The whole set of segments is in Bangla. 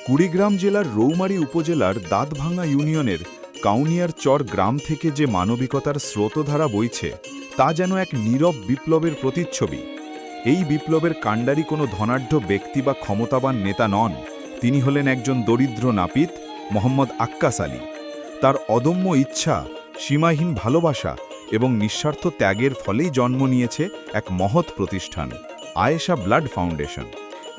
কুড়িগ্রাম জেলার রৌমারী উপজেলার দাঁতভাঙ্গা ইউনিয়নের কাউনিয়ার চর গ্রাম থেকে যে মানবিকতার স্রোতধারা বইছে তা যেন এক নীরব বিপ্লবের প্রতিচ্ছবি। এই বিপ্লবের কাণ্ডারি কোনো ধনাঢ্য ব্যক্তি বা ক্ষমতাবান নেতা নন, তিনি হলেন একজন দরিদ্র নাপিত মোহাম্মদ আক্কাস আলী। তার অদম্য ইচ্ছা, সীমাহীন ভালোবাসা এবং নিঃস্বার্থ ত্যাগের ফলেই জন্ম নিয়েছে এক মহৎ প্রতিষ্ঠান, আয়েশা ব্লাড ফাউন্ডেশন।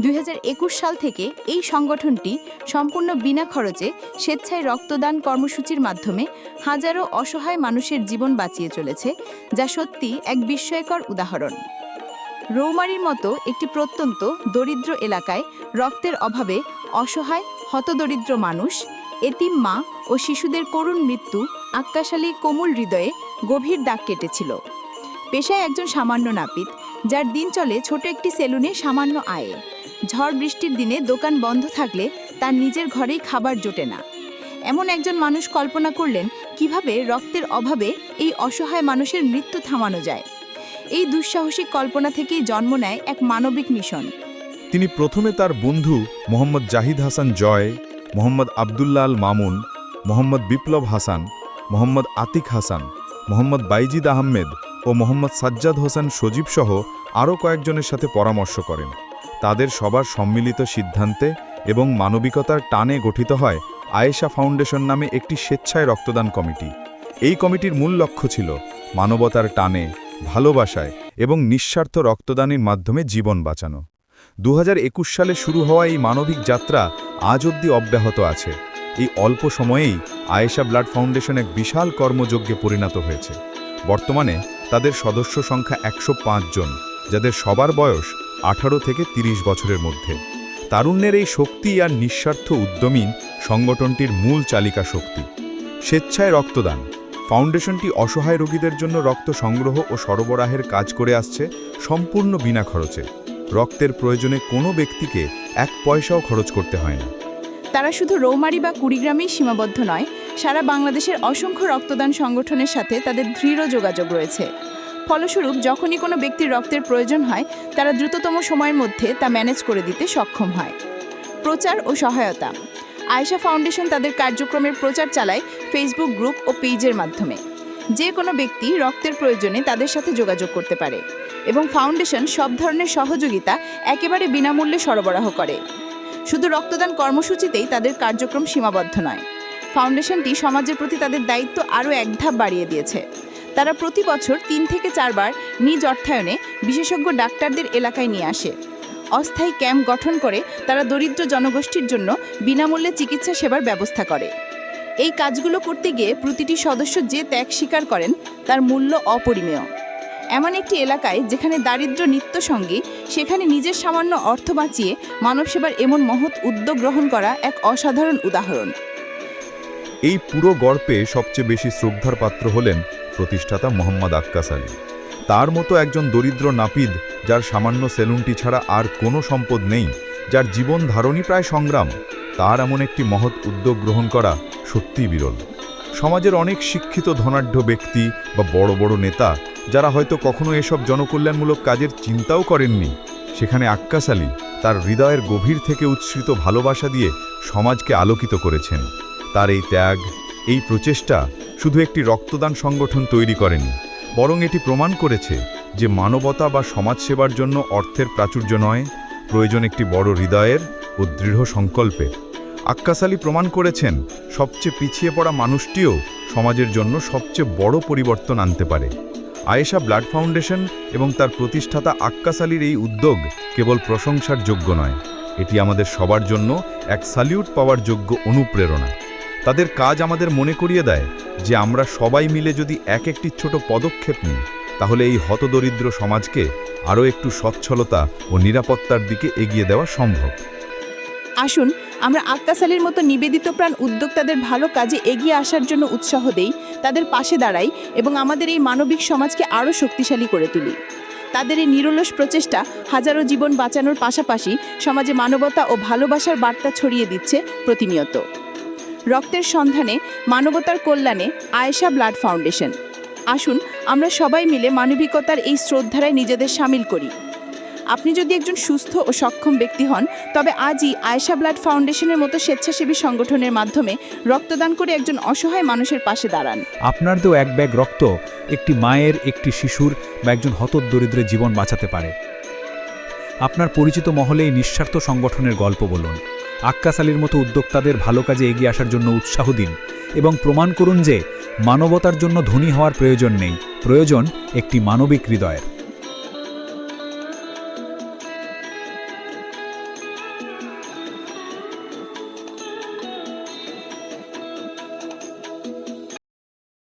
2021 সাল থেকে এই সংগঠনটি সম্পূর্ণ বিনা খরচে স্বেচ্ছায় রক্তদান কর্মসূচির মাধ্যমে হাজারো অসহায় মানুষের জীবন বাঁচিয়ে চলেছে, যা সত্যি এক বিস্ময়কর উদাহরণ। রৌমারীর মতো একটি প্রত্যন্ত দরিদ্র এলাকায় রক্তের অভাবে অসহায় হতদরিদ্র মানুষ, এতিম মা ও শিশুদের করুণ মৃত্যু আক্কাস আলীর কোমল হৃদয়ে গভীর দাগ কেটেছিল। পেশায় একজন সামান্য নাপিত, যার দিন চলে ছোট একটি সেলুনে সামান্য আয়ে। ঝড় বৃষ্টির দিনে দোকান বন্ধ থাকলে তার নিজের ঘরেই খাবার জোটে না। এমন একজন মানুষ কল্পনা করলেন কিভাবে রক্তের অভাবে এই অসহায় মানুষের মৃত্যু থামানো যায়। এই দুঃসাহসিক কল্পনা থেকেই জন্ম নেয় এক মানবিক মিশন। তিনি প্রথমে তার বন্ধু মোহাম্মদ জাহিদ হাসান জয়, মোহাম্মদ আবদুল্লাহ আল মামুন, মোহাম্মদ বিপ্লব হাসান, মোহাম্মদ আতিক হাসান, মোহাম্মদ বাইজিদ আহমেদ ও মোহাম্মদ সাজ্জাদ হোসেন সজীব সহ আরও কয়েকজনের সাথে পরামর্শ করেন। তাদের সবার সম্মিলিত সিদ্ধান্তে এবং মানবিকতার টানে গঠিত হয় আয়েশা ফাউন্ডেশন নামে একটি স্বেচ্ছায় রক্তদান কমিটি। এই কমিটির মূল লক্ষ্য ছিল মানবতার টানে, ভালোবাসায় এবং নিঃস্বার্থ রক্তদানের মাধ্যমে জীবন বাঁচানো। 2021 সালে শুরু হওয়া এই মানবিক যাত্রা আজ অবধি অব্যাহত আছে। এই অল্প সময়েই আয়েশা ব্লাড ফাউন্ডেশন এক বিশাল কর্মযজ্ঞে পরিণত হয়েছে। বর্তমানে তাদের সদস্য সংখ্যা 105 জন, যাদের সবার বয়স 18 থেকে 30 বছরের মধ্যে। তারুণ্যের এই শক্তি আর নিঃস্বার্থ উদ্যমী সংগঠনটির মূল চালিকা শক্তি। স্বেচ্ছায় রক্তদান ফাউন্ডেশনটি অসহায় রোগীদের জন্য রক্ত সংগ্রহ ও সরবরাহের কাজ করে আসছে সম্পূর্ণ বিনা খরচে। রক্তের প্রয়োজনে কোনো ব্যক্তিকে এক পয়সাও খরচ করতে হয় না। তারা শুধু রৌমারী বা কুড়িগ্রামেই সীমাবদ্ধ নয়, সারা বাংলাদেশের অসংখ্য রক্তদান সংগঠনের সাথে তাদের দৃঢ় যোগাযোগ রয়েছে। ফলস্বরূপ যখনই কোনো ব্যক্তির রক্তের প্রয়োজন হয়, তারা দ্রুততম সময়ের মধ্যে তা ম্যানেজ করে দিতে সক্ষম হয়। প্রচার ও সহায়তা আয়েশা ফাউন্ডেশন তাদের কার্যক্রমের প্রচার চালায় ফেসবুক গ্রুপ ও পেজের মাধ্যমে। যে কোনো ব্যক্তি রক্তের প্রয়োজনে তাদের সাথে যোগাযোগ করতে পারে এবং ফাউন্ডেশন সব ধরনের সহযোগিতা একেবারে বিনামূল্যে সরবরাহ করে। শুধু রক্তদান কর্মসূচিতেই তাদের কার্যক্রম সীমাবদ্ধ নয়, ফাউন্ডেশনটি সমাজের প্রতি তাদের দায়িত্ব আরও এক ধাপ বাড়িয়ে দিয়েছে। তারা প্রতি বছর 3 থেকে 4 বার নিজ অর্থায়নে বিশেষজ্ঞ ডাক্তারদের এলাকায় নিয়ে আসে। অস্থায়ী ক্যাম্প গঠন করে তারা দরিদ্র জনগোষ্ঠীর জন্য বিনামূল্যে চিকিৎসা সেবার ব্যবস্থা করে। এই কাজগুলো করতে গিয়ে প্রতিটি সদস্য যে ত্যাগ স্বীকার করেন তার মূল্য অপরিমেয়। এমন একটি এলাকায় যেখানে দারিদ্র্য নিত্যসঙ্গী, সেখানে নিজের সামান্য অর্থ বাঁচিয়ে মানব সেবার এমন মহৎ উদ্যোগ গ্রহণ করা এক অসাধারণ উদাহরণ। এই পুরো গল্পে সবচেয়ে বেশি শ্রদ্ধার পাত্র হলেন প্রতিষ্ঠাতা মোহাম্মদ আক্কাস আলী। তার মতো একজন দরিদ্র নাপিত, যার সামান্য সেলুনটি ছাড়া আর কোনো সম্পদ নেই, যার জীবন ধারণই প্রায় সংগ্রাম, তার এমন একটি মহৎ উদ্যোগ গ্রহণ করা সত্যিই বিরল। সমাজের অনেক শিক্ষিত ধনাঢ্য ব্যক্তি বা বড় বড় নেতা, যারা হয়তো কখনো এসব জনকল্যাণমূলক কাজের চিন্তাও করেননি, সেখানে আক্কাস আলী তার হৃদয়ের গভীর থেকে উচ্ছ্রিত ভালোবাসা দিয়ে সমাজকে আলোকিত করেছেন। তার এই ত্যাগ, এই প্রচেষ্টা শুধু একটি রক্তদান সংগঠন তৈরি করেনি, বরং এটি প্রমাণ করেছে যে মানবতা বা সমাজসেবার জন্য অর্থের প্রাচুর্য নয়, প্রয়োজন একটি বড় হৃদয়ের ও দৃঢ় সংকল্পের। আক্কাস আলী প্রমাণ করেছেন সবচেয়ে পিছিয়ে পড়া মানুষটিও সমাজের জন্য সবচেয়ে বড় পরিবর্তন আনতে পারে। আয়েশা ব্লাড ফাউন্ডেশন এবং তার প্রতিষ্ঠাতা আক্কাস আলীর এই উদ্যোগ কেবল প্রশংসার যোগ্য নয়, এটি আমাদের সবার জন্য এক স্যালিউট পাওয়ার যোগ্য অনুপ্রেরণা। তাদের কাজ আমাদের মনে করিয়ে দেয় যে আমরা সবাই মিলে যদি একটি ছোট পদক্ষেপ নিই, তাহলে এই হতদরিদ্র সমাজকে আরও একটু সচ্ছলতা ও নিরাপত্তার দিকে এগিয়ে দেওয়া সম্ভব। আসুন আমরা আক্কাস আলীর মতো নিবেদিতপ্রাণ উদ্যোক্তাদের ভালো কাজে এগিয়ে আসার জন্য উৎসাহ দেই, তাদের পাশে দাঁড়াই এবং আমাদের এই মানবিক সমাজকে আরও শক্তিশালী করে তুলি। তাদের এই নিরলস প্রচেষ্টা হাজারো জীবন বাঁচানোর পাশাপাশি সমাজে মানবতা ও ভালোবাসার বার্তা ছড়িয়ে দিচ্ছে প্রতিনিয়ত। রক্তের সন্ধানে, মানবতার কল্যাণে আয়েশা ব্লাড ফাউন্ডেশন। আসুন আমরা সবাই মিলে মানবিকতার এই স্রোতধারায় নিজেদের সামিল করি। আপনি যদি একজন সুস্থ ও সক্ষম ব্যক্তি হন, তবে আজই আয়েশা ব্লাড ফাউন্ডেশনের মতো স্বেচ্ছাসেবী সংগঠনের মাধ্যমে রক্তদান করে একজন অসহায় মানুষের পাশে দাঁড়ান। আপনার তো এক ব্যাগ রক্ত একটি মায়ের, একটি শিশুর বা একজন হতদরিদ্রের জীবন বাঁচাতে পারে। আপনার পরিচিত মহলে এই নিঃস্বার্থ সংগঠনের গল্প বলুন। আক্কাস আলীর মতো উদ্যোক্তাদের ভালো কাজে এগিয়ে আসার জন্য উৎসাহ দিন এবং প্রমাণ করুন যে মানবতার জন্য ধনী হওয়ার প্রয়োজন নেই, প্রয়োজন একটি মানবিক হৃদয়ের।